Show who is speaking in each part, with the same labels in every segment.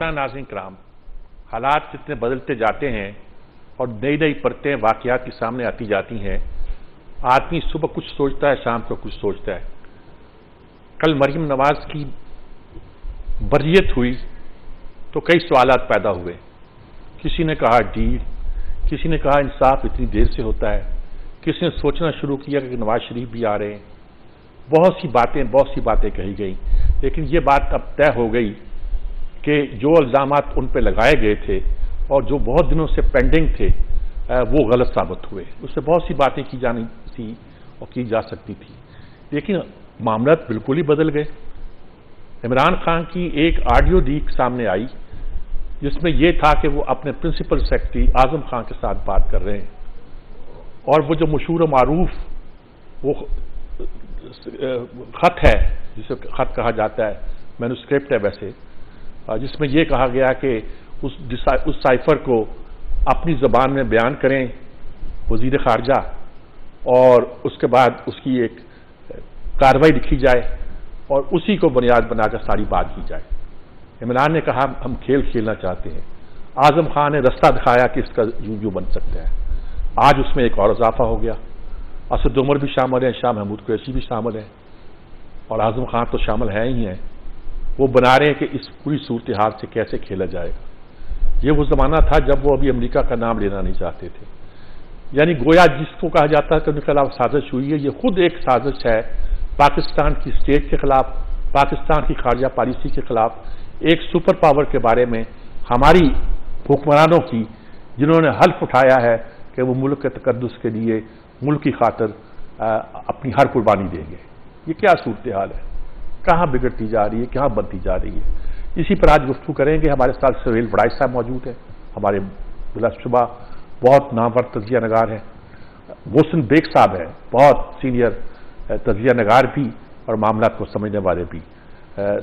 Speaker 1: محترم ناظرین کرام، حالات جتنے بدلتے جاتے ہیں اور نئی نئی پرتیں واقعات کے سامنے آتی جاتی ہیں، آدمی صبح کچھ سوچتا ہے، شام کو کچھ سوچتا ہے۔ کل مریم نواز کی برئیت ہوئی تو کئی سوالات پیدا ہوئے۔ کسی نے کہا ڈیل، کسی نے کہا انصاف اتنی دیر سے ہوتا ہے، کسی نے سوچنا شروع کیا کہ نواز شریف بھی آ رہے ہیں۔ بہت سی باتیں کہی گئیں، لیکن یہ بات اب طے ہو گئی کہ جو الزامات ان پہ لگائے گئے تھے اور جو بہت دنوں سے پینڈنگ تھے وہ غلط ثابت ہوئے۔ اس سے بہت سی باتیں کی جانی تھی اور کی جا سکتی تھی، لیکن معاملات بالکل ہی بدل گئے۔ عمران خان کی ایک آڈیو لیک سامنے آئی جس میں یہ تھا کہ وہ اپنے پرنسپل سیکرٹری اعظم خان کے ساتھ بات کر رہے ہیں، اور وہ جو مشہور و معروف وہ خط ہے، جسے خط کہا جاتا ہے، مینوسکرپٹ ہے ویسے، جس میں یہ کہا گیا کہ اس سائفر کو اپنی زبان میں بیان کریں وزیر خارجہ، اور اس کے بعد اس کی ایک کارروائی لکھی جائے اور اسی کو بنیاد بنا کر ساری بات کی جائے۔ عمران نے کہا ہم کھیل کھیلنا چاہتے ہیں، اعظم خان نے رستہ دکھایا کہ اس کا یوں بن سکتا ہے۔ آج اس میں ایک اور اضافہ ہو گیا، اسد عمر بھی شامل ہیں، شاہ محمود قریشی بھی شامل ہیں، اور اعظم خان تو شامل ہے ہی ہیں۔ وہ بنا رہے ہیں کہ اس پوری صورتحال سے کیسے کھیلا جائے گا۔ یہ وہ زمانہ تھا جب وہ ابھی امریکہ کا نام لینا نہیں چاہتے تھے، یعنی گویا جس کو کہا جاتا ہے کہ ان کے خلاف سازش ہوئی ہے، یہ خود ایک سازش ہے پاکستان کی اسٹیٹ کے خلاف، پاکستان کی خارجہ پالیسی کے خلاف، ایک سپر پاور کے بارے میں ہماری حکمرانوں کی، جنہوں نے حلف اٹھایا ہے کہ وہ ملک کے تقدس کے لیے، ملک کی خاطر اپنی ہر قربانی دیں گے۔ یہ کیا صورتحال ہے؟ کہاں بگڑتی جا رہی ہے، کہاں بنتی جا رہی ہے؟ اسی پر آج گفتگو کریں گے۔ ہمارے ساتھ سہیل وڑائچ صاحب موجود ہیں، ہمارے بلا شبہ بہت نامور تجزیہ نگار ہیں۔ محسن بیگ صاحب ہیں، بہت سینئر تجزیہ نگار بھی اور معاملات کو سمجھنے والے بھی۔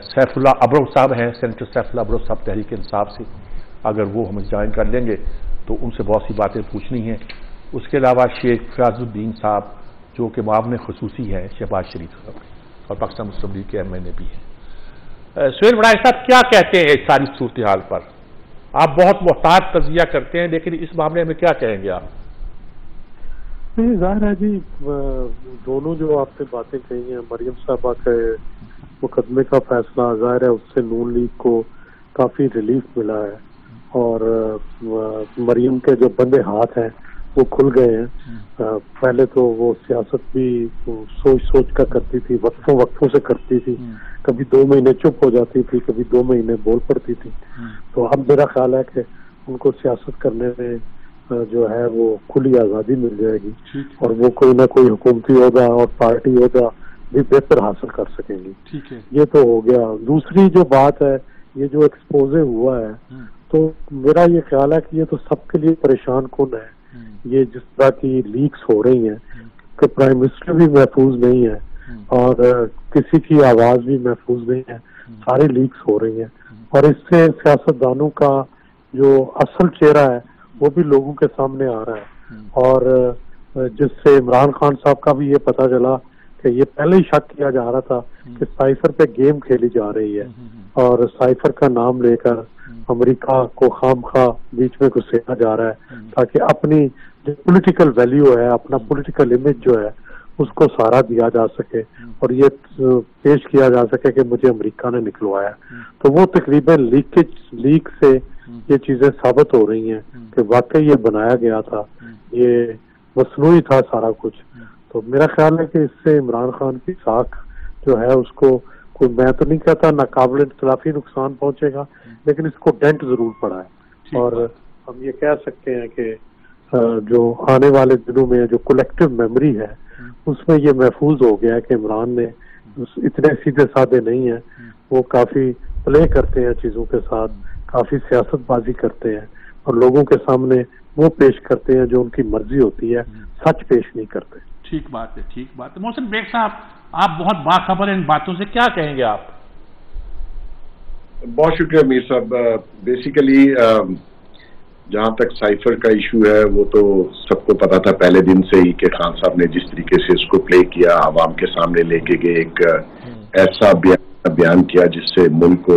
Speaker 1: سیف اللہ ابرو صاحب ہیں، سینیٹر سیف اللہ ابرو صاحب تحریک انصاف سے، اگر وہ ہمیں جوائن کر لیں گے تو ان سے بہت سی باتیں پوچھنی ہیں۔ اس کے علاوہ شیخ فیاض الدین صاحب جو کہ معاون خصوصی ہیں شہباز شریف صاحب، اور پاکستان مسلم لیگ کے MNA بھی ہیں۔ سہیل وڑائچ صاحب کیا کہتے ہیں اس ساری صورتحال پر؟ آپ بہت محتاط تجزیہ کرتے ہیں، لیکن اس معاملے میں کیا کہیں گے آپ؟
Speaker 2: نہیں، ظاہر ہے جی، دونوں جو آپ نے باتیں کہی ہیں، مریم صاحبہ کے مقدمے کا فیصلہ، ظاہر ہے اس سے نون لیگ کو کافی ریلیف ملا ہے، اور مریم کے جو بندے ہاتھ ہیں وہ کھل گئے ہیں۔ پہلے تو وہ سیاست بھی سوچ کر کرتی تھی، وقفوں سے کرتی تھی، کبھی 2 مہینے چپ ہو جاتی تھی، کبھی 2 مہینے بول پڑتی تھی۔ تو اب میرا خیال ہے کہ ان کو سیاست کرنے میں جو ہے وہ کھلی آزادی مل جائے گی، اور وہ کوئی نہ کوئی حکومتی عہدہ اور پارٹی عہدہ بھی بہتر حاصل کر سکیں گی۔ یہ تو ہو گیا۔ دوسری جو بات ہے، یہ جو ایکسپوزے ہوا ہے، تو میرا یہ خیال ہے کہ یہ تو سب کے لیے پریشان کن ہے۔ یہ جس طرح کی لیکس ہو رہی ہیں کہ پرائم منسٹر بھی محفوظ نہیں ہے اور کسی کی آواز بھی محفوظ نہیں ہے، ساری لیکس ہو رہی ہیں، اور اس سے سیاستدانوں کا جو اصل چہرہ ہے وہ بھی لوگوں کے سامنے آ رہا ہے، اور جس سے عمران خان صاحب کا بھی یہ پتہ چلا کہ یہ پہلے ہی شک کیا جا رہا تھا کہ سائفر پہ گیم کھیلی جا رہی ہے، اور سائفر کا نام لے کر امریکہ کو خام خواہ بیچ میں گھسیٹا جا رہا ہے تاکہ اپنی جو پولیٹیکل ویلیو ہے، اپنا پولیٹیکل امیج جو ہے اس کو سہارا دیا جا سکے، اور یہ پیش کیا جا سکے کہ مجھے امریکہ نے نکلوایا۔ تو وہ تقریباً لیک سے یہ چیزیں ثابت ہو رہی ہیں کہ واقعی یہ بنایا گیا تھا، یہ مصنوعی تھا سارا کچھ۔ تو میرا خیال ہے کہ اس سے عمران خان کی ساکھ جو ہے اس کو کوئی، میں تو نہیں کہتا ناقابل اختلافی نقصان پہنچے گا، لیکن اس کو ڈینٹ ضرور پڑا ہے، اور ہم یہ کہہ سکتے ہیں کہ جو آنے والے دنوں میں جو کولیکٹیو میموری ہے اس میں یہ محفوظ ہو گیا ہے کہ عمران نے اتنے سیدھے سادے نہیں ہیں، وہ کافی پلے کرتے ہیں چیزوں کے ساتھ، کافی سیاست بازی کرتے ہیں، اور لوگوں کے سامنے وہ پیش کرتے ہیں جو ان کی مرضی ہوتی ہے، سچ پیش نہیں کرتے۔
Speaker 1: ٹھیک بات ہے، ٹھیک بات ہے۔ محسن بیگ صاحب، آپ بہت باخبر ہیں ان باتوں سے، کیا کہیں گے آپ؟
Speaker 3: بہت شکریہ میر صاحب۔ بیسیکلی جہاں تک سائفر کا ایشو ہے، وہ تو سب کو پتا تھا پہلے دن سے ہی کہ خان صاحب نے جس طریقے سے اس کو پلے کیا، عوام کے سامنے لے کے گئے، ایک ایسا بیان کیا جس سے ملک کو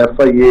Speaker 3: FIA,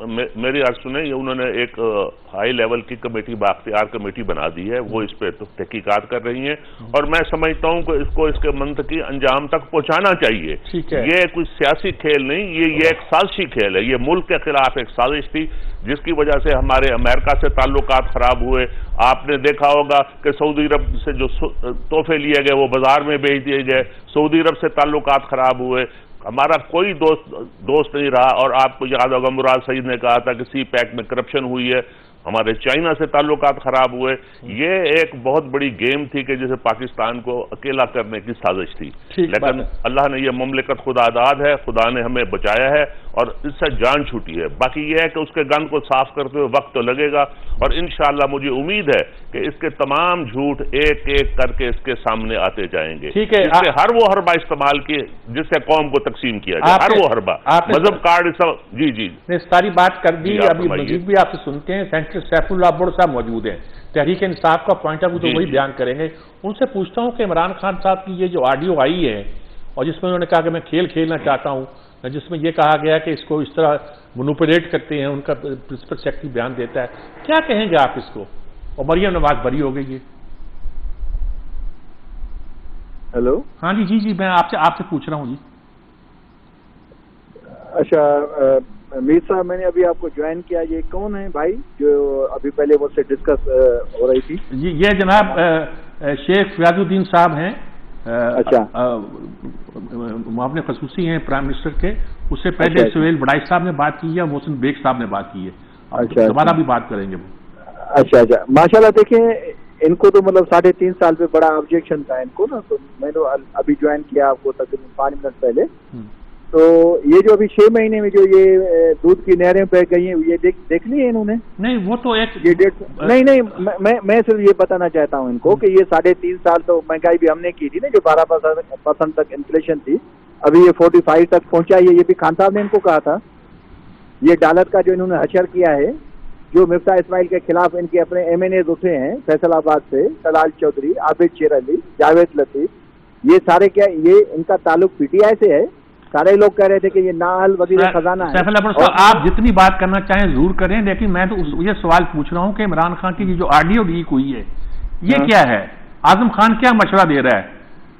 Speaker 4: میری عرض سنیں، یہ انہوں نے ایک ہائی لیول کی کمیٹی بااختیار کمیٹی بنا دی ہے، وہ اس پہ تحقیقات کر رہی ہیں، اور میں سمجھتا ہوں کہ اس کو اس کے منطقی انجام تک پہنچانا چاہیے۔ یہ کوئی سیاسی کھیل نہیں، یہ ایک سازشی کھیل ہے، یہ ملک کے خلاف ایک سازش تھی جس کی وجہ سے ہمارے امریکہ سے تعلقات خراب ہوئے۔ آپ نے دیکھا ہوگا کہ سعودی عرب سے جو تحفے لیے گئے وہ بازار میں بیچ دیے گئے، سعودی عرب سے تعلقات خراب ہوئے، ہمارا کوئی دوست نہیں رہا، اور آپ کو یاد ہوگا مراد سعید نے کہا تھا کہ سی پیک میں کرپشن ہوئی ہے، ہمارے چائنا سے تعلقات خراب ہوئے۔ یہ ایک بہت بڑی گیم تھی کہ جسے پاکستان کو اکیلا کرنے کی سازش تھی، لیکن اللہ نے یہ مملکت خدا داد ہے، خدا نے ہمیں بچایا ہے اور اس سے جان چھوٹی ہے۔ باقی یہ ہے کہ اس کے گند کو صاف کرتے ہوئے وقت تو لگے گا، اور انشاءاللہ مجھے امید ہے کہ اس کے تمام جھوٹ ایک ایک کر کے اس کے سامنے آتے جائیں گے۔ اس سے ہر وہ حربہ استعمال کیے جس سے قوم کو تقسیم کیا جائے، ہر وہ حربہ، مذہب کارڈ سب۔ جی
Speaker 1: نے ساری بات کر دی، ابھی مزید بھی آپ سے سنتے ہیں۔ سینٹر سیف اللہ بڑ صاحب موجود ہیں، تحریک انصاف کا پوائنٹ آف ویو تو وہی بیان کریں گے۔ ان سے پوچھتا ہوں کہ عمران خان صاحب کی یہ جو آڈیو آئی ہے اور جس میں انہوں نے کہا کہ میں کھیل کھیلنا چاہتا ہوں، جس میں یہ کہا گیا کہ اس کو اس طرح مینوپولیٹ کرتے ہیں، ان کا پرنسپل سیکرٹری بیان دیتا ہے، کیا کہیں گے آپ اس کو؟ اور مریم نواز بری ہو گئی ہے۔
Speaker 5: ہیلو،
Speaker 1: ہاں جی میں آپ سے پوچھ رہا ہوں جی۔
Speaker 5: اچھا میر صاحب، میں نے ابھی آپ کو جوائن کیا، یہ کون ہے بھائی جو ابھی پہلے مجھ سے ڈسکس ہو رہی تھی؟
Speaker 1: یہ جناب شیخ فیاض الدین صاحب ہیں،
Speaker 5: اچھا
Speaker 1: معاون خصوصی ہیں پرائم منسٹر کے۔ اس سے پہلے سہیل وڑائی صاحب نے بات کی ہے، محسن بیگ صاحب نے بات کی ہے، دوبارہ بھی بات کریں گے وہ۔
Speaker 5: اچھا ماشاءاللہ، دیکھیں ان کو تو مطلب 3.5 سال پہ بڑا آبجیکشن تھا ان کو نا، تو میں نے ابھی جوائن کیا آپ کو تقریباً 5 منٹ پہلے۔ تو یہ جو ابھی 6 مہینے میں جو یہ دودھ کی نہریں بہ گئی ہیں، یہ دیکھ لی ہے انہوں نے؟
Speaker 1: نہیں، وہ تو ایک
Speaker 5: نہیں، میں صرف یہ بتانا چاہتا ہوں ان کو کہ یہ 3.5 سال تو مہنگائی بھی ہم نے کی تھی نا، جو 12% تک انفلیشن تھی، ابھی یہ 45 تک پہنچا ہے۔ یہ بھی خان صاحب نے ان کو کہا تھا، یہ ڈالر کا جو انہوں نے حشر کیا ہے، جو مفتاح اسماعیل کے خلاف ان کے اپنے MNAs اٹھے ہیں فیصل آباد سے، طلال چودھری، عابد شیر علی، جاوید لطیف، یہ سارے کیا یہ ان کا تعلق PTI سے ہے؟ سارے لوگ کہہ رہے تھے کہ یہ نااہل وزیر خزانہ ہے۔
Speaker 1: آپ جتنی بات کرنا چاہیں ضرور کریں، لیکن میں تو یہ سوال پوچھ رہا ہوں کہ عمران خان کی جو آڈیو لیک ہوئی ہے یہ کیا ہے؟ اعظم خان کیا مشورہ دے رہا ہے؟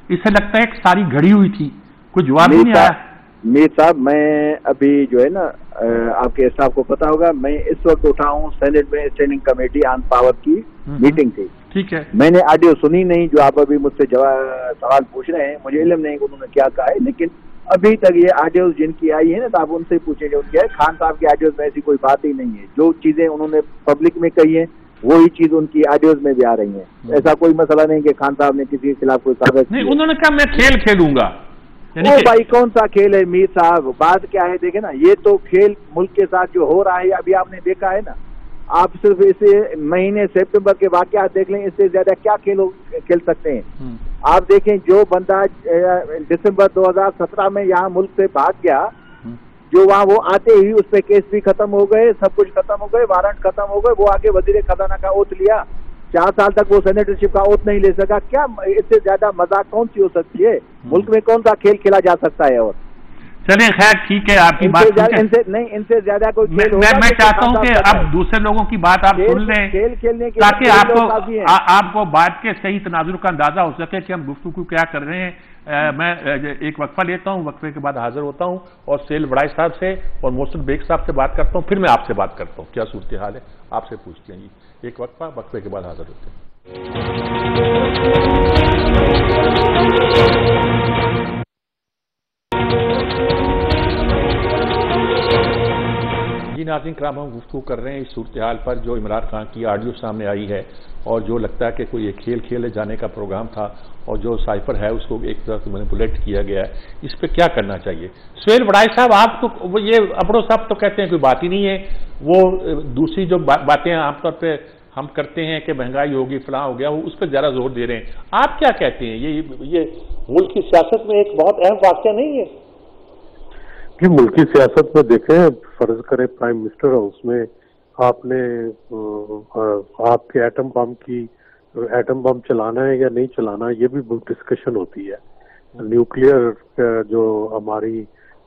Speaker 1: اس سے لگتا ہے کہ ساری گھڑی ہوئی تھی، کوئی جواب نہیں آیا۔
Speaker 5: میر صاحب، میں ابھی جو ہے نا آپ کے اسٹاف کو پتا ہوگا، میں اس وقت اٹھا ہوں سینٹ میں اسٹینڈنگ کمیٹی آن پاور کی میٹنگ تھی، ٹھیک ہے، میں نے آڈیو سنی نہیں جو آپ ابھی مجھ سے سوال پوچھ رہے ہیں، مجھے علم نہیں کہ انہوں نے کیا کہا ہے، لیکن ابھی تک یہ آڈیوز جن کی آئی ہے نا تو آپ ان سے پوچھیں جو ان کی ہے۔ خان صاحب کی آڈیوز میں ایسی کوئی بات ہی نہیں ہے، جو چیزیں انہوں نے پبلک میں کہی ہیں وہی چیز ان کی آڈیوز میں بھی آ رہی ہیں۔ ایسا کوئی مسئلہ نہیں کہ خان صاحب نے کسی کے خلاف کوئی کاغذ
Speaker 1: نہیں، انہوں نے کہا میں کھیل کھیلوں گا۔
Speaker 5: وہ بھائی کون سا کھیل ہے میر صاحب؟ بات کیا ہے دیکھیں نا، یہ تو کھیل ملک کے ساتھ جو ہو رہا ہے ابھی آپ نے دیکھا ہے نا، آپ صرف اس مہینے سپٹمبر کے واقعات دیکھ لیں، اس سے زیادہ کیا کھیل سکتے ہیں؟ آپ دیکھیں جو بندہ دسمبر 2017 میں یہاں ملک سے بھاگ گیا، جو وہاں وہ آتے ہی اس پہ کیس بھی ختم ہو گئے، سب کچھ ختم ہو گئے، وارنٹ ختم ہو گئے، وہ آگے وزیر خزانہ کا اوتھ لیا، 4 سال تک وہ سینیٹرشپ کا اوتھ نہیں لے سکا۔ کیا اس سے زیادہ مذاق کون سی ہو سکتی ہے؟ ملک میں کون سا کھیل کھیلا جا سکتا ہے؟ اور
Speaker 1: چلیں خیر ٹھیک ہے، آپ کی بات
Speaker 5: ان سے زیادہ کوئی کھیل ہوگا؟
Speaker 1: میں چاہتا ہوں کہ اب دوسرے لوگوں کی بات آپ سن لیں
Speaker 5: کھیل کھیلنے کے
Speaker 1: تاکہ آپ کو بات کے صحیح تناظر کا اندازہ ہو سکے کہ ہم گفتگو کیا کر رہے ہیں۔ میں ایک وقفہ لیتا ہوں، وقفے کے بعد حاضر ہوتا ہوں اور سہیل وڑائی صاحب سے اور محسن بیگ صاحب سے بات کرتا ہوں، پھر میں آپ سے بات کرتا ہوں کیا صورتحال ہے، آپ سے پوچھتے ہیں جی۔ ایک وقفہ، وقفے کے بعد حاضر ہوتے ہیں۔ جی ناظرین کرام، ہم گفتگو کر رہے ہیں اس صورتحال پر جو عمران خان کی آڈیو سامنے آئی ہے اور جو لگتا ہے کہ کوئی ایک کھیل کھیلے جانے کا پروگرام تھا اور جو سائفر ہے اس کو ایک طرح سے مینیپولیٹ کیا گیا ہے، اس پہ کیا کرنا چاہیے؟ سہیل وڑائی صاحب، آپ تو یہ اپڑو صاحب تو کہتے ہیں کوئی بات ہی نہیں ہے، وہ دوسری جو باتیں عام طور پہ ہم کرتے ہیں کہ مہنگائی ہوگی فلاں ہو گیا، وہ اس پہ زیادہ زور دے رہے ہیں، آپ کیا کہتے ہیں؟ یہ ملک کی سیاست میں ایک بہت اہم واقعہ نہیں ہے؟
Speaker 2: کہ ملکی سیاست میں دیکھیں، فرض کریں پرائم منسٹر ہاؤس میں آپ نے آپ کے ایٹم بم چلانا ہے یا نہیں چلانا، یہ بھی ڈسکشن ہوتی ہے۔ نیوکلیئر جو ہماری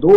Speaker 3: 2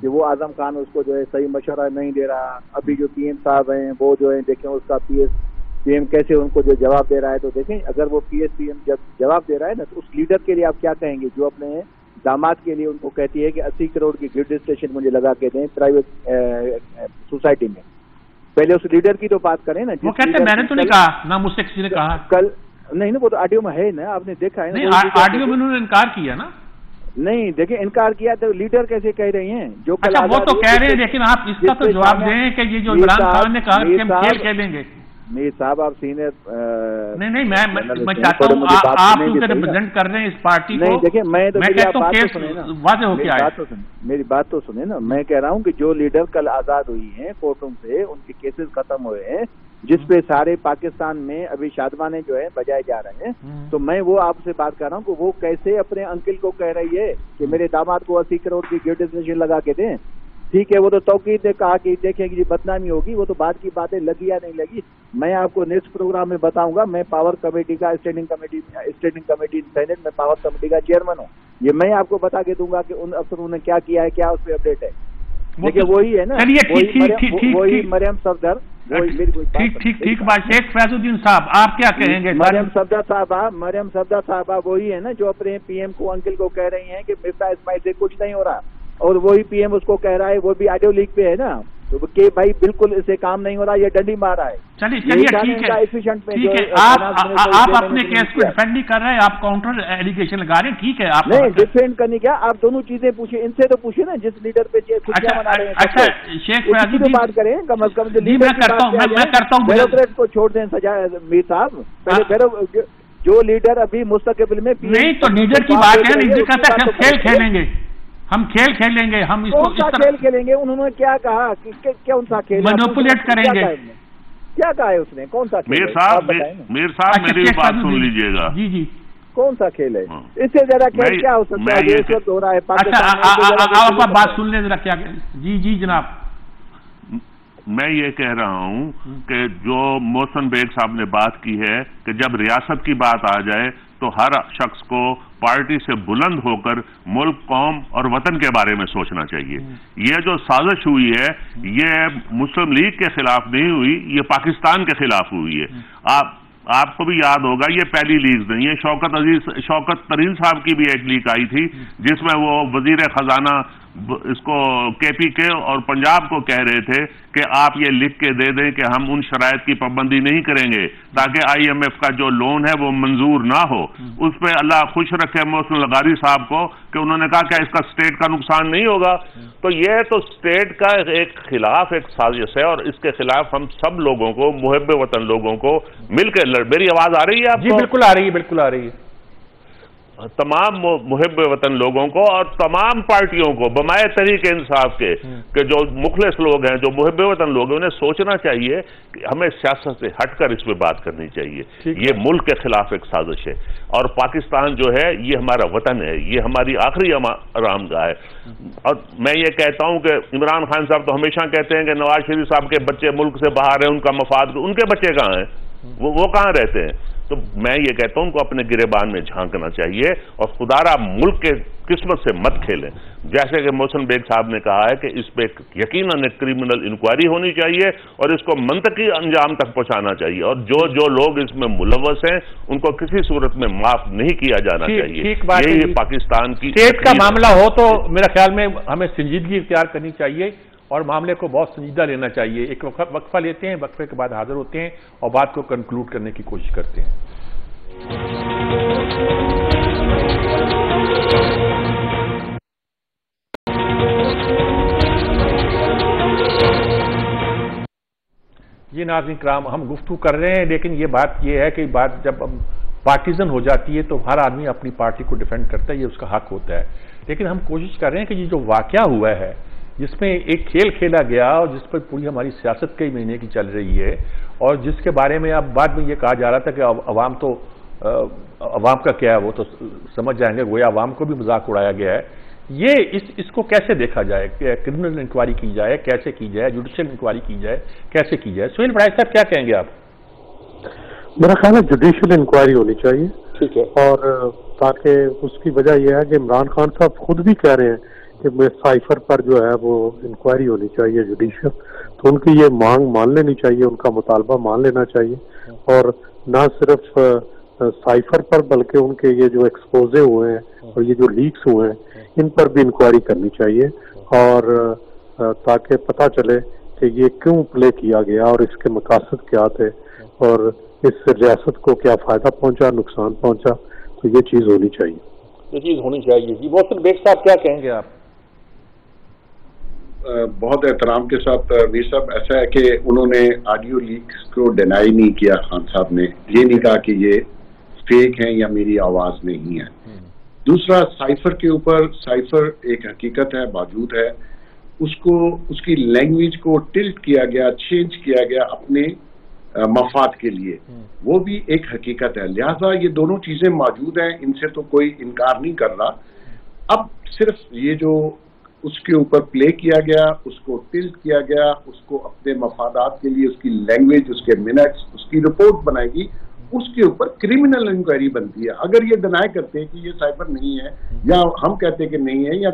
Speaker 5: کہ وہ اعظم خان اس کو جو ہے صحیح مشورہ نہیں دے رہا. ابھی جو پی ایم صاحب ہیں وہ جو ہے دیکھیں اس کا پی ایم کیسے ان کو جو جواب دے رہا ہے. تو دیکھیں اگر وہ پی ایم جب جواب دے رہا ہے نا تو اس لیڈر کے لیے آپ کیا کہیں گے جو اپنے داماد کے لیے ان کو کہتی ہے کہ 80 کروڑ کی گرڈ اسٹیشن مجھے لگا کے دیں پرائیویٹ سوسائٹی میں. پہلے اس لیڈر کی تو بات کریں نا.
Speaker 1: وہ کہتے ہیں میں نے تو نہیں کہا نہ مجھ سے کسی نے کہا.
Speaker 5: کل نہیں وہ تو آڈیو میں ہے نا, آپ نے دیکھا ہے نا.
Speaker 1: آڈیو میں انہوں نے انکار کیا نا.
Speaker 5: نہیں دیکھیں انکار کیا تو لیڈر کیسے کہہ رہی ہیں جو کل
Speaker 1: وہ تو کہہ رہے ہیں, لیکن آپ اس کا تو جواب دیں کہ یہ جو عمران خان نے کہا کہ ہم کھیل کھیلیں گے.
Speaker 5: میر صاحب آپ سینئر
Speaker 1: نہیں میں چاہتا ہوں آپ ان کو ریپرزینٹ کر رہے ہیں اس پارٹی کو.
Speaker 5: نہیں دیکھیں میں تو
Speaker 1: کہتا ہوں کیس واضح ہو کے آئے.
Speaker 5: میری بات تو سنیں نا. میں کہہ رہا ہوں کہ جو لیڈر کل آزاد ہوئی ہیں کورٹوں سے, ان کے کیسز ختم ہوئے ہیں جس پہ سارے پاکستان میں ابھی شادمانے جو ہے بجائے جا رہے ہیں, تو میں وہ آپ سے بات کر رہا ہوں کہ وہ کیسے اپنے انکل کو کہہ رہی ہے کہ میرے داماد کو 80 کروڑ کی گرڈ اسٹیشن لگا کے دیں. ٹھیک ہے وہ تو توقید نے کہا کہ دیکھیں کہ بدنامی ہوگی, وہ تو بعد کی باتیں لگی یا نہیں لگی میں آپ کو نیکسٹ پروگرام میں بتاؤں گا. میں پاور کمیٹی کا اسٹینڈنگ کمیٹی سینٹ میں پاور کمیٹی کا چیئرمین ہوں. یہ میں آپ کو بتا کے دوں گا کہ ان افسروں نے کیا کیا ہے, کیا اس پہ اپڈیٹ ہے. لیکن وہی ہے نا, وہی مریم صفدر.
Speaker 1: ٹھیک بات. شیخ فیض الدین صاحب آپ کیا کہیں گے؟
Speaker 5: مریم صفدر صاحبہ وہی ہے نا جو اپنے پی ایم کو انکل کو کہہ رہی ہیں کہ مرزا اسماعیل سے کچھ نہیں ہو رہا, اور وہی پی ایم اس کو کہہ رہا ہے, وہ بھی آڈیو لیک پہ ہے نا کہ بھائی بالکل اسے کام نہیں ہو رہا, یہ ڈنڈی مار رہا ہے.
Speaker 1: چلیے ٹھیک ہے. آپ اپنے کیس کو ڈیفینڈ نہیں کر رہے ہیں, آپ کاؤنٹر ایلیگیشن لگا رہے ہیں. ٹھیک ہے, آپ
Speaker 5: نہیں ڈیفینڈ کرنے کیا, آپ دونوں چیزیں پوچھیں, ان سے تو پوچھیں نا جس لیڈر پہ خوشیاں منا رہے ہیں.
Speaker 1: اچھا شیخ فیاض الدین
Speaker 5: بات کریں کم از کم.
Speaker 1: میں کرتا ہوں
Speaker 5: بیوروکریٹ کو چھوڑ دیں سجا میر صاحب. پہلے جو لیڈر ابھی مستقبل میں
Speaker 1: نہیں تو لیڈر کی بات ہے, لیڈر کہتا ہے کھیل کھیلیں گے, ہم کھیل کھیلیں گے, ہم اس کو
Speaker 5: کھیل کھیلیں گے. انہوں نے کیا کہا کہ کون سا کھیل
Speaker 1: مینوپولیٹ کریں گے,
Speaker 5: کیا کہا ہے اس نے, کون سا کھیل؟
Speaker 4: میر صاحب میری بات سن لیجیے گا.
Speaker 1: جی
Speaker 5: کون سا کھیل ہے؟ اس سے زیادہ کھیل کیا ہو سکتا ہے اس وقت ہو رہا ہے پاکستان.
Speaker 1: آپ بات سن لیں ذرا. کیا جی جناب.
Speaker 4: میں یہ کہہ رہا ہوں کہ جو محسن بیگ صاحب نے بات کی ہے کہ جب ریاست کی بات آ جائے تو ہر شخص کو پارٹی سے بلند ہو کر ملک, قوم اور وطن کے بارے میں سوچنا چاہیے. یہ جو سازش ہوئی ہے یہ مسلم لیگ کے خلاف نہیں ہوئی, یہ پاکستان کے خلاف ہوئی ہے. آپ کو بھی یاد ہوگا یہ پہلی لیگ نہیں ہے. شوکت ترین صاحب کی بھی ایک لیگ آئی تھی جس میں وہ وزیر خزانہ اس کو کے پی کے اور پنجاب کو کہہ رہے تھے کہ آپ یہ لکھ کے دے دیں کہ ہم ان شرائط کی پابندی نہیں کریں گے تاکہ آئی ایم ایف کا جو لون ہے وہ منظور نہ ہو. اس پہ اللہ خوش رکھے محسن لغاری صاحب کو کہ انہوں نے کہا کہ اس کا اسٹیٹ کا نقصان نہیں ہوگا. تو یہ تو اسٹیٹ کا ایک خلاف ایک سازش ہے, اور اس کے خلاف ہم سب لوگوں کو, محب وطن لوگوں کو مل کے میری آواز آ رہی ہے آپ کو؟
Speaker 1: جی بالکل آ رہی ہے, بالکل آ رہی ہے.
Speaker 4: تمام محب وطن لوگوں کو اور تمام پارٹیوں کو بمائے تحریک انصاف کے کہ جو مخلص لوگ ہیں, جو محب وطن لوگ ہیں, انہیں سوچنا چاہیے کہ ہمیں سیاست سے ہٹ کر اس پہ بات کرنی چاہیے. یہ ملک کے خلاف ایک سازش ہے, اور پاکستان جو ہے یہ ہمارا وطن ہے, یہ ہماری آخری آرام گاہ ہے. اور میں یہ کہتا ہوں کہ عمران خان صاحب تو ہمیشہ کہتے ہیں کہ نواز شریف صاحب کے بچے ملک سے باہر ہیں, ان کا مفاد, ان کے بچے کہاں ہیں, وہ کہاں رہتے ہیں؟ تو میں یہ کہتا ہوں ان کو اپنے گریبان میں جھانکنا چاہیے اور خدارا ملک کے قسمت سے مت کھیلیں. جیسے کہ محسن بیگ صاحب نے کہا ہے کہ اس پہ یقیناً ایک کرمنل انکوائری ہونی چاہیے اور اس کو منطقی انجام تک پہنچانا چاہیے, اور جو لوگ اس میں ملوث ہیں ان کو کسی صورت میں معاف نہیں کیا جانا چاہیے. یہی پاکستان کی
Speaker 1: اسٹیٹ کا معاملہ ہو تو میرا خیال میں ہمیں سنجیدگی اختیار کرنی چاہیے اور معاملے کو بہت سنجیدہ لینا چاہیے. ایک وقفہ لیتے ہیں, وقفے کے بعد حاضر ہوتے ہیں اور بات کو کنکلوڈ کرنے کی کوشش کرتے ہیں. یہ ناظرین کرام, ہم گفتگو کر رہے ہیں, لیکن یہ بات یہ ہے کہ بات جب پارٹیزن ہو جاتی ہے تو ہر آدمی اپنی پارٹی کو ڈیفینڈ کرتا ہے, یہ اس کا حق ہوتا ہے. لیکن ہم کوشش کر رہے ہیں کہ یہ جو واقعہ ہوا ہے جس میں ایک کھیل کھیلا گیا اور جس پر پوری ہماری سیاست کئی مہینے کی چل رہی ہے, اور جس کے بارے میں اب بعد میں یہ کہا جا رہا تھا کہ عوام کا کیا ہے وہ تو سمجھ جائیں گے, گویا عوام کو بھی مذاق اڑایا گیا ہے. یہ اس کو کیسے دیکھا جائے, کرمنل انکوائری کی جائے, کیسے کی جائے, جوڈیشل انکوائری کی جائے, کیسے کی جائے؟ سہیل بڑائچ صاحب کیا کہیں گے آپ؟
Speaker 2: میرا خیال ہے جوڈیشل انکوائری ہونی چاہیے.
Speaker 1: ٹھیک ہے.
Speaker 2: اور تاکہ اس کی وجہ یہ ہے کہ عمران خان صاحب خود بھی کہہ رہے ہیں کہ سائفر پر جو ہے وہ انکوائری ہونی چاہیے جوڈیشل، تو ان کی یہ مانگ مان لینی چاہیے، ان کا مطالبہ مان لینا چاہیے، اور نہ صرف سائفر پر بلکہ ان کے یہ جو ایکسپوزے ہوئے ہیں اور یہ جو لیکس ہوئے ہیں ان پر بھی انکوائری کرنی چاہیے، اور تاکہ پتہ چلے کہ یہ کیوں پلے کیا گیا اور اس کے مقاصد کیا تھے اور اس ریاست کو کیا فائدہ پہنچا، نقصان پہنچا، تو یہ چیز ہونی چاہیے،
Speaker 1: یہ چیز ہونی چاہیے۔ جی محسن بیگ صاحب کیا کہیں گے آپ؟
Speaker 3: بہت احترام کے ساتھ میر صاحب، ایسا ہے کہ انہوں نے آڈیو لیکس کو ڈینائی نہیں کیا، خان صاحب نے یہ نہیں کہا کہ یہ فیک ہیں یا میری آواز نہیں ہے۔ دوسرا، سائفر کے اوپر، سائفر ایک حقیقت ہے، موجود ہے، اس کو اس کی لینگویج کو ٹلٹ کیا گیا، چینج کیا گیا اپنے مفاد کے لیے، وہ بھی ایک حقیقت ہے، لہذا یہ دونوں چیزیں موجود ہیں، ان سے تو کوئی انکار نہیں کر رہا۔ اب صرف یہ جو اس کے اوپر پلے کیا گیا، اس کو ٹلٹ کیا گیا، اس کو اپنے مفادات کے لیے اس کی لینگویج، اس کے منٹس، اس کی رپورٹ بنائے گی، اس کے اوپر کرمنل انکوائری بنتی ہے۔ اگر یہ ڈینائی کرتے کہ یہ سائبر نہیں ہے، یا ہم کہتے کہ نہیں ہے، یا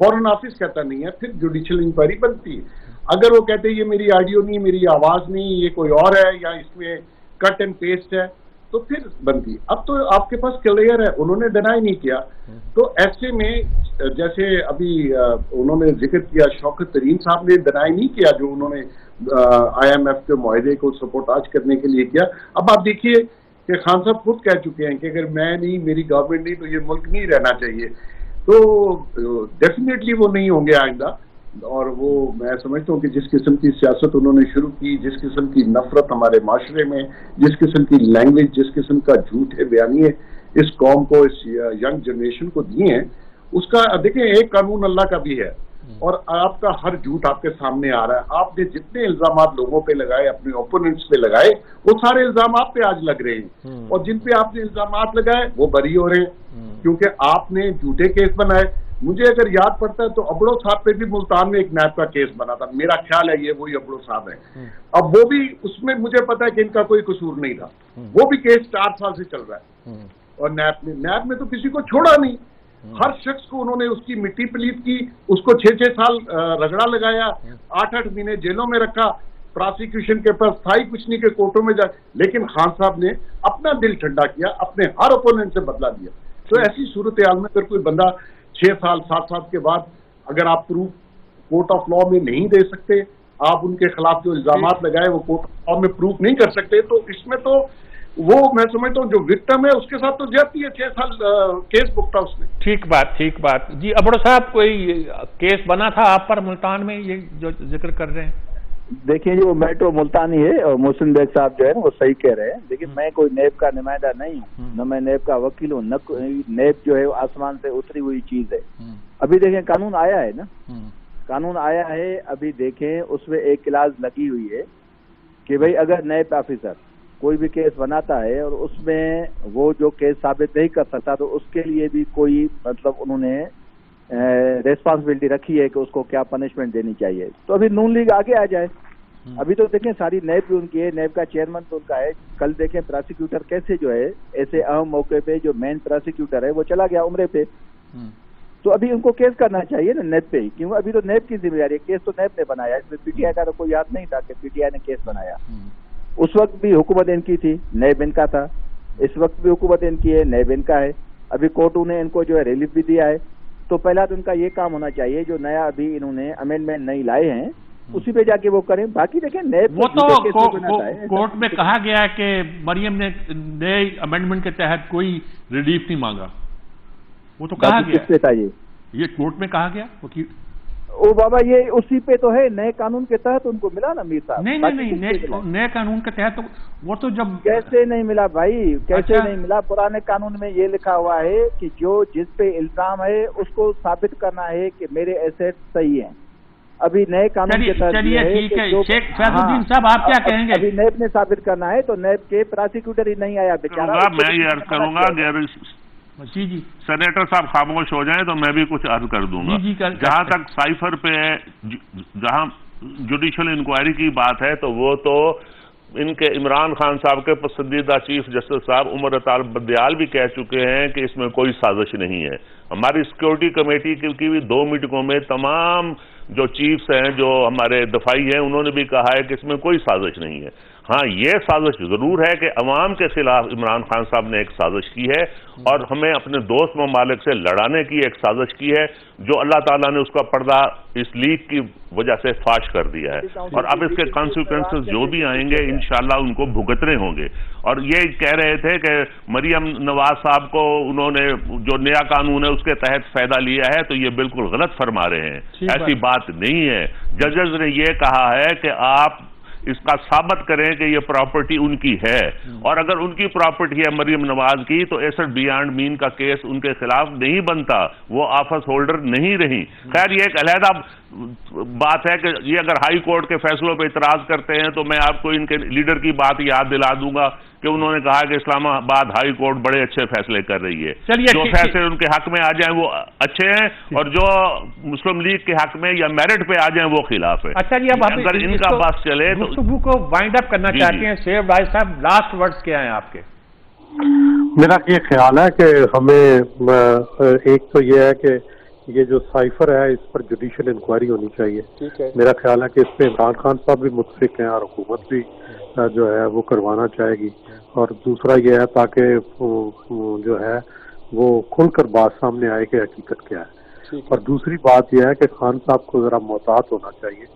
Speaker 3: فورن آفس کہتا نہیں ہے، پھر جوڈیشل انکوائری بنتی ہے۔ اگر وہ کہتے یہ میری آڈیو نہیں، میری آواز نہیں، یہ کوئی اور ہے، یا اس میں کٹ اینڈ پیسٹ ہے، تو پھر بنتی۔ اب تو آپ کے پاس کلیئر ہے، انہوں نے ڈینائی نہیں کیا، تو ایسے میں جیسے ابھی انہوں نے ذکر کیا، شوکت ترین صاحب نے ڈینائی نہیں کیا جو انہوں نے آئی ایم ایف کے معاہدے کو سپورٹاج کرنے کے لیے کیا۔ اب آپ دیکھیے کہ خان صاحب خود کہہ چکے ہیں کہ اگر میں نہیں، میری گورنمنٹ نہیں، تو یہ ملک نہیں رہنا چاہیے، تو ڈیفینیٹلی وہ نہیں ہوں گے آئندہ۔ اور وہ میں سمجھتا ہوں کہ جس قسم کی سیاست انہوں نے شروع کی، جس قسم کی نفرت ہمارے معاشرے میں، جس قسم کی لینگویج، جس قسم کا جھوٹے بیانیے اس قوم کو، اس ینگ جنریشن کو دیے ہیں، اس کا دیکھیں ایک قانون اللہ کا بھی ہے، اور آپ کا ہر جھوٹ آپ کے سامنے آ رہا ہے۔ آپ نے جتنے الزامات لوگوں پہ لگائے، اپنے اوپوننٹس پہ لگائے، وہ سارے الزام آپ پہ آج لگ رہے ہیں، اور جن پہ آپ نے الزامات لگائے وہ بری ہو رہے ہیں، کیونکہ آپ نے جھوٹے کیس بنائے۔ مجھے اگر یاد پڑتا ہے تو ابڑو صاحب پہ بھی ملتان میں ایک نیب کا کیس بنا تھا، میرا خیال ہے یہ وہی ابڑو صاحب ہے۔ اب وہ بھی، اس میں مجھے پتا ہے کہ ان کا کوئی قصور نہیں تھا، وہ بھی کیس 4 سال سے چل رہا ہے، اور نیب میں تو کسی کو چھوڑا نہیں، ہر شخص کو انہوں نے اس کی مٹی پلیت کی، اس کو 6 سال رگڑا لگایا، 8 مہینے جیلوں میں رکھا، پراسیکیوشن کے پاس تھا ہی کچھ نہیں کہ کورٹوں میں جا، لیکن خان صاحب نے اپنا دل ٹھنڈا کیا، اپنے ہر اوپوننٹ سے بدلا دیا۔ تو ایسی صورتحال میں اگر کوئی بندہ 6 سال 7 سال کے بعد اگر آپ پروف کورٹ آف لا میں نہیں دے سکتے، آپ ان کے خلاف جو الزامات لگائے وہ کورٹ آف لا میں پروف نہیں کر سکتے، تو اس میں تو وہ میں سمجھتا ہوں جو وکٹم ہے اس کے ساتھ تو جاتی ہے، 6 سال کیس بکتا اس نے۔
Speaker 1: ٹھیک بات۔ جی ابڑو صاحب، کوئی کیس بنا تھا آپ پر ملتان میں، یہ جو ذکر کر رہے ہیں؟
Speaker 5: دیکھیں جو میٹرو ملتانی ہے، اور محسن بیگ صاحب جو ہے وہ صحیح کہہ رہے ہیں، لیکن میں کوئی نیب کا نمائندہ نہیں ہوں، نہ میں نیب کا وکیل ہوں، نہ نیب جو ہے آسمان سے اتری ہوئی چیز ہے۔ ابھی دیکھیں قانون آیا ہے نا، قانون آیا ہے، ابھی دیکھیں اس میں ایک کلاس لگی ہوئی ہے کہ بھئی اگر نیب آفیسر کوئی بھی کیس بناتا ہے اور اس میں وہ جو کیس ثابت نہیں کر سکتا، تو اس کے لیے بھی کوئی مطلب انہوں نے ریسپانسبلٹی رکھی ہے کہ اس کو کیا پنشمنٹ دینی چاہیے۔ تو ابھی نون لیگ آگے آ جائے، ابھی تو دیکھیں ساری نیب بھی ان کی ہے، نیب کا چیئرمین تو ان کا ہے۔ کل دیکھیں پراسیکیوٹر کیسے جو ہے ایسے اہم موقع پہ جو مین پراسیکیوٹر ہے وہ چلا گیا عمرے پہ، تو ابھی ان کو کیس کرنا چاہیے نا نیب پہ ہی، کیوں ابھی تو نیب کی ذمہ داری ہے، کیس تو نیب نے بنایا، اس میں پی ٹی آئی کا تو کوئی یاد نہیں تھا کہ پی ٹی آئی نے کیس بنایا۔ اس وقت بھی حکومت ان کی تھی، نیب ان کا تھا، اس وقت بھی حکومت ان کی ہے، نیب ان کا ہے۔ ابھی کورٹوں نے ان کو جو ہے ریلیف بھی دیا ہے، تو پہلا تو ان کا یہ کام ہونا چاہیے جو نیا ابھی انہوں نے امینڈمنٹ نہیں لائے ہیں اسی پہ جا کے وہ کریں۔ باقی دیکھیں نیب
Speaker 1: وہ تو کورٹ میں کہا گیا کہ مریم نے نئے امینڈمنٹ کے تحت کوئی ریلیف نہیں مانگا، وہ تو کہا گیا،
Speaker 5: کس پہ تھا
Speaker 1: یہ کورٹ میں کہا گیا وکیل؟
Speaker 5: او بابا یہ اسی پہ تو ہے، نئے قانون کے تحت ان کو ملا نا میر صاحب؟
Speaker 1: نہیں، نئے قانون کے تحت وہ تو جب
Speaker 5: کیسے نہیں ملا بھائی، کیسے نہیں ملا؟ پرانے قانون میں یہ لکھا ہوا ہے کہ جو جس پہ الزام ہے اس کو ثابت کرنا ہے کہ میرے ایسٹ صحیح ہیں۔ ابھی نئے قانون کے تحت
Speaker 1: شیخ فیض الدین صاحب آپ کیا کہیں گے؟
Speaker 5: ابھی نیب نے ثابت کرنا ہے، تو نیب کے پراسیکیوٹر ہی نہیں آیا بیچارہ۔
Speaker 4: میں یہ عرض کروں گا،
Speaker 1: جی
Speaker 4: سینیٹر صاحب خاموش ہو جائیں تو میں بھی کچھ عرض کر دوں گا۔ جہاں تک سائفر پہ جہاں جوڈیشل انکوائری کی بات ہے، تو وہ تو ان کے عمران خان صاحب کے پسندیدہ چیف جسٹس صاحب عمر اطال بدیال بھی کہہ چکے ہیں کہ اس میں کوئی سازش نہیں ہے۔ ہماری سیکورٹی کمیٹی کی بھی 2 میٹنگوں میں تمام جو چیفز ہیں، جو ہمارے دفاعی ہیں، انہوں نے بھی کہا ہے کہ اس میں کوئی سازش نہیں ہے۔ ہاں یہ سازش ضرور ہے کہ عوام کے خلاف عمران خان صاحب نے ایک سازش کی ہے اور ہمیں اپنے دوست ممالک سے لڑانے کی ایک سازش کی ہے، جو اللہ تعالیٰ نے اس کا پردہ اس لیگ کی وجہ سے فاش کر دیا ہے، اور اب اس کے کانسیکوینسز جو بھی آئیں گے انشاءاللہ ان کو بھگتنے ہوں گے۔ اور یہ کہہ رہے تھے کہ مریم نواز صاحب کو انہوں نے جو نیا قانون ہے اس کے تحت فائدہ لیا ہے، تو یہ بالکل غلط فرما رہے ہیں، ایسی بات نہیں ہے۔ ججز نے یہ کہا ہے کہ آپ اس کا ثابت کریں کہ یہ پراپرٹی ان کی ہے، اور اگر ان کی پراپرٹی ہے مریم نواز کی تو ایسٹ بیانڈ مین کا کیس ان کے خلاف نہیں بنتا، وہ آفس ہولڈر نہیں رہی۔ خیر یہ ایک علیحدہ بات ہے کہ یہ اگر ہائی کورٹ کے فیصلوں پہ اعتراض کرتے ہیں تو میں آپ کو ان کے لیڈر کی بات یاد دلا دوں گا کہ انہوں نے کہا کہ اسلام آباد ہائی کورٹ بڑے اچھے فیصلے کر رہی ہے، جو فیصلے ان کے حق میں آ جائیں وہ اچھے ہیں، اور جو مسلم لیگ کے حق میں یا میرٹ پہ آ جائیں وہ خلاف ہے۔
Speaker 1: اچھا جی، اب
Speaker 4: اگر ان کا بات چلے تو
Speaker 1: گفتگو کو وائنڈ اپ کرنا چاہتے ہیں، سیف بھائی صاحب لاسٹ ورڈز کیا ہیں آپ کے؟
Speaker 2: میرا یہ خیال ہے کہ ہمیں ایک تو یہ ہے کہ یہ جو سائفر ہے اس پر جوڈیشل انکوائری ہونی چاہیے۔ میرا خیال ہے کہ اس پہ عمران خان صاحب بھی متفق ہیں اور حکومت بھی جو ہے وہ کروانا چاہے گی، اور دوسرا یہ ہے تاکہ جو ہے وہ کھل کر بات سامنے آئے کہ حقیقت کیا ہے، اور دوسری بات یہ ہے کہ خان صاحب کو ذرا محتاط ہونا چاہیے،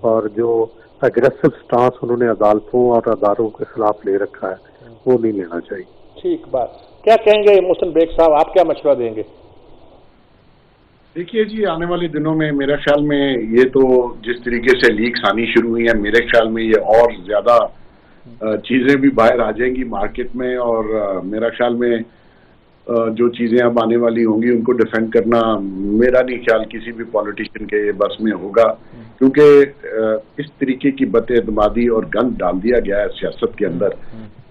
Speaker 2: اور جو اگریسو سٹانس انہوں نے عدالتوں اور اداروں کے خلاف لے رکھا ہے وہ نہیں لینا چاہیے۔
Speaker 1: ٹھیک بات، کیا کہیں گے محسن بیگ صاحب، آپ کیا مشورہ دیں گے؟
Speaker 3: دیکھیے جی، آنے والے دنوں میں میرے خیال میں یہ تو جس طریقے سے لیکس آنی شروع ہوئی ہیں، میرے خیال میں یہ اور زیادہ چیزیں بھی باہر آ جائیں گی مارکیٹ میں، اور میرا خیال میں جو چیزیں اب آنے والی ہوں گی ان کو ڈیفینڈ کرنا میرا نہیں خیال کسی بھی پولیٹیشین کے بس میں ہوگا، کیونکہ اس طریقے کی بد اعتمادی اور گند ڈال دیا گیا ہے سیاست کے اندر،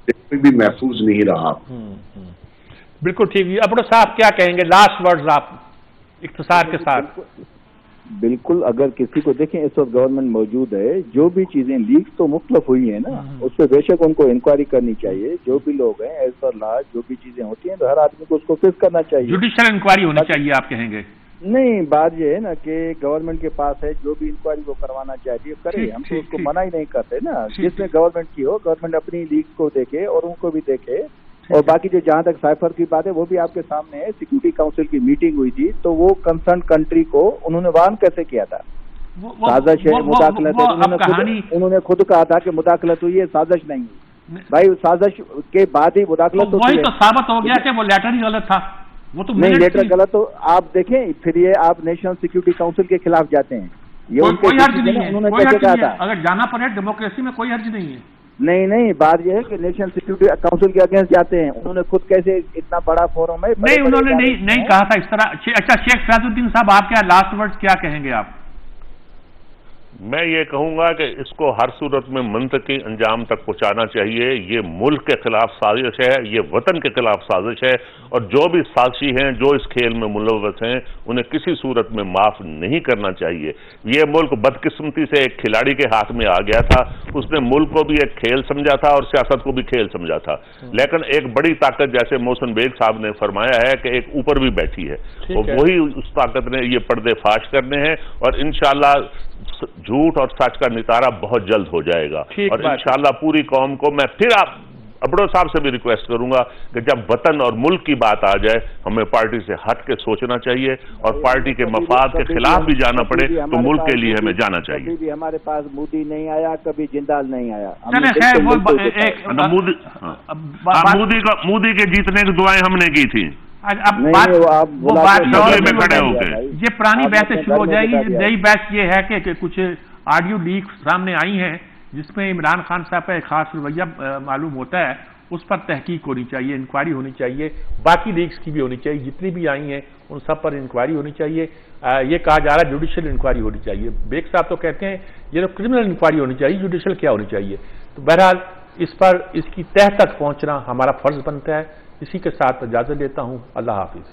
Speaker 3: کوئی بھی محفوظ نہیں رہا۔
Speaker 1: بالکل ٹھیک ہے، اپنا صاحب کیا کہیں گے لاسٹ ورڈز آپ اختصار کے ساتھ؟
Speaker 5: بالکل، اگر کسی کو دیکھیں اس وقت گورنمنٹ موجود ہے، جو بھی چیزیں لیکس تو مختلف ہوئی ہیں نا، اس پہ بے شک ان کو انکوائری کرنی چاہیے، جو بھی لوگ ہیں ایز پر لا جو بھی چیزیں ہوتی ہیں تو ہر آدمی کو اس کو فیس کرنا چاہیے،
Speaker 1: جوڈیشل انکوائری ہونی چاہیے آپ کہیں گے؟
Speaker 5: نہیں، بات یہ ہے نا کہ گورنمنٹ کے پاس ہے، جو بھی انکوائری وہ کروانا چاہتی ہے کرے، ہم تو اس کو منع ہی نہیں کرتے نا، جس میں گورنمنٹ کی ہو، گورنمنٹ اپنی لیگس کو دیکھے اور ان کو بھی دیکھے، اور باقی جو جہاں تک سائفر کی بات ہے وہ بھی آپ کے سامنے ہے، سیکورٹی کاؤنسل کی میٹنگ ہوئی تھی تو وہ کنسرن کنٹری کو انہوں نے وارن کیسے کیا تھا، سازش ہے، مداخلت ہے، انہوں نے خود کہا تھا کہ مداخلت ہوئی ہے، سازش نہیں ہوئی، بھائی سازش کے بعد ہی مداخلت ہوتی ہے،
Speaker 1: وہی تو ثابت ہو گیا کہ وہ لیٹر ہی غلط تھا، وہ تو
Speaker 5: نہیں لیٹر غلط، تو آپ دیکھیں پھر یہ آپ نیشنل سیکورٹی کاؤنسل کے خلاف جاتے ہیں، یہ
Speaker 1: کوئی حرج نہیں ہے، انہوں نے کیسے کہا تھا، اگر جانا پڑے ڈیموکریسی میں کوئی حرج نہیں ہے۔
Speaker 5: نہیں، بات یہ ہے کہ نیشنل سیکورٹی کاؤنسل کے اگینسٹ جاتے ہیں، انہوں نے خود کیسے اتنا بڑا فورم ہے،
Speaker 1: نہیں انہوں نے نہیں کہا تھا اس طرح۔ اچھا شیخ فیاض الدین صاحب آپ کیا لاسٹ ورڈ کیا کہیں گے آپ؟
Speaker 4: میں یہ کہوں گا کہ اس کو ہر صورت میں منطقی انجام تک پہنچانا چاہیے، یہ ملک کے خلاف سازش ہے، یہ وطن کے خلاف سازش ہے، اور جو بھی سازشی ہیں جو اس کھیل میں ملوث ہیں انہیں کسی صورت میں معاف نہیں کرنا چاہیے۔ یہ ملک بدقسمتی سے ایک کھلاڑی کے ہاتھ میں آ گیا تھا، اس نے ملک کو بھی ایک کھیل سمجھا تھا اور سیاست کو بھی کھیل سمجھا تھا، لیکن ایک بڑی طاقت جیسے محسن بیگ صاحب نے فرمایا ہے کہ ایک اوپر بھی بیٹھی ہے، اور وہی اس طاقت نے یہ پردے فاش کرنے ہیں، اور انشاءاللہ جھوٹ اور سچ کا نتارہ بہت جلد ہو جائے گا، اور انشاءاللہ پوری قوم کو میں پھر آپ ابڑو صاحب سے بھی ریکویسٹ کروں گا کہ جب وطن اور ملک کی بات آ جائے ہمیں پارٹی سے ہٹ کے سوچنا چاہیے، اور پارٹی کے مفاد کے خلاف بھی جانا پڑے تو ملک کے لیے ہمیں جانا چاہیے۔
Speaker 5: کبھی بھی ہمارے پاس مودی نہیں آیا، کبھی جندال نہیں آیا،
Speaker 4: مودی کے جیتنے کی دعائیں ہم نے کی تھی،
Speaker 1: یہ پرانی بحثیں شروع ہو جائے گی۔ نئی بحث یہ ہے کہ کچھ آڈیو لیک سامنے آئی ہیں جس میں عمران خان صاحب کا ایک خاص رویہ معلوم ہوتا ہے، اس پر تحقیق ہونی چاہیے، انکوائری ہونی چاہیے، باقی لیکس کی بھی ہونی چاہیے، جتنی بھی آئی ہیں ان سب پر انکوائری ہونی چاہیے۔ یہ کہا جا رہا ہے جوڈیشل انکوائری ہونی چاہیے، بیگ صاحب تو کہتے ہیں یہ تو کرمنل انکوائری ہونی چاہیے، جوڈیشل کیا ہونی چاہیے؟ تو بہرحال اس پر اس کی تہ تک پہنچنا ہمارا فرض بنتا ہے۔ اسی کے ساتھ اجازت لیتا ہوں، اللہ حافظ۔